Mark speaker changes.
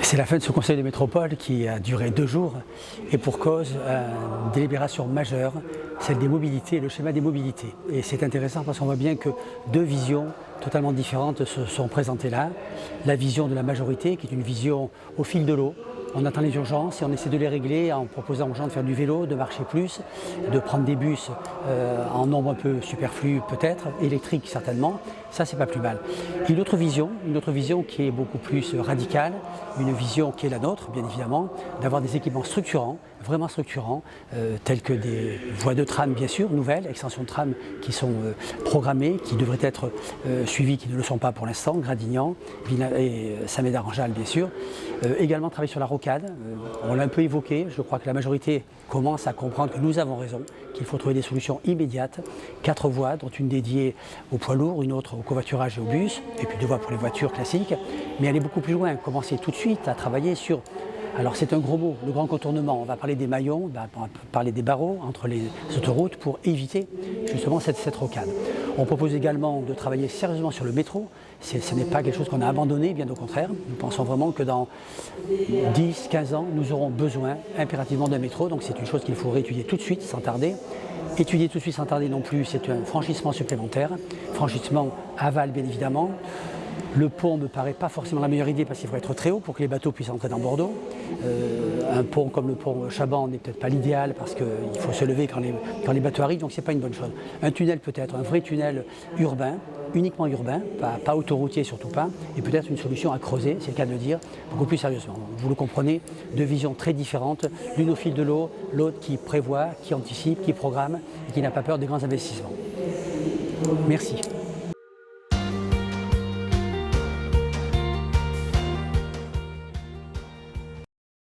Speaker 1: C'est la fin de ce Conseil de métropole qui a duré 2 jours et pour cause une délibération majeure, celle des mobilités et le schéma des mobilités. Et c'est intéressant parce qu'on voit bien que 2 visions totalement différentes se sont présentées là. La vision de la majorité qui est une vision au fil de l'eau. On attend les urgences et on essaie de les régler en proposant aux gens de faire du vélo, de marcher plus, de prendre des bus en nombre un peu superflu peut-être, électriques certainement. Ça, c'est pas plus mal. Une autre vision qui est beaucoup plus radicale, une vision qui est la nôtre, bien évidemment, d'avoir des équipements structurants, vraiment structurants, tels que des voies de tram, bien sûr, nouvelles, extensions de tram qui sont programmées, qui devraient être suivies, qui ne le sont pas pour l'instant, Gradignan et Saint-Médard-en-Jalles, bien sûr. Également travailler sur la rocade, on l'a un peu évoqué, je crois que la majorité commence à comprendre que nous avons raison, qu'il faut trouver des solutions immédiates, 4 voies, dont une dédiée aux poids lourds, une autre au covoiturage et au bus, et puis 2 voies pour les voitures classiques, mais aller beaucoup plus loin, commencer tout de suite à travailler sur, alors c'est un gros mot, le grand contournement, on va parler des maillons, on va parler des barreaux entre les autoroutes pour éviter justement cette rocade. On propose également de travailler sérieusement sur le métro, ce n'est pas quelque chose qu'on a abandonné, bien au contraire, nous pensons vraiment que dans 10-15 ans, nous aurons besoin impérativement d'un métro, donc c'est une chose qu'il faut réétudier tout de suite, sans tarder. Étudier tout de suite sans tarder non plus, c'est un franchissement supplémentaire, franchissement aval bien évidemment. Le pont ne me paraît pas forcément la meilleure idée parce qu'il faut être très haut pour que les bateaux puissent entrer dans Bordeaux. Un pont comme le pont Chaban n'est peut-être pas l'idéal parce qu'il faut se lever quand les bateaux arrivent, donc ce n'est pas une bonne chose. Un tunnel peut-être, un vrai tunnel urbain, uniquement urbain, pas autoroutier surtout pas, et peut-être une solution à creuser, c'est le cas de le dire, beaucoup plus sérieusement. Vous le comprenez, 2 visions très différentes, l'une au fil de l'eau, l'autre qui prévoit, qui anticipe, qui programme et qui n'a pas peur des grands investissements. Merci.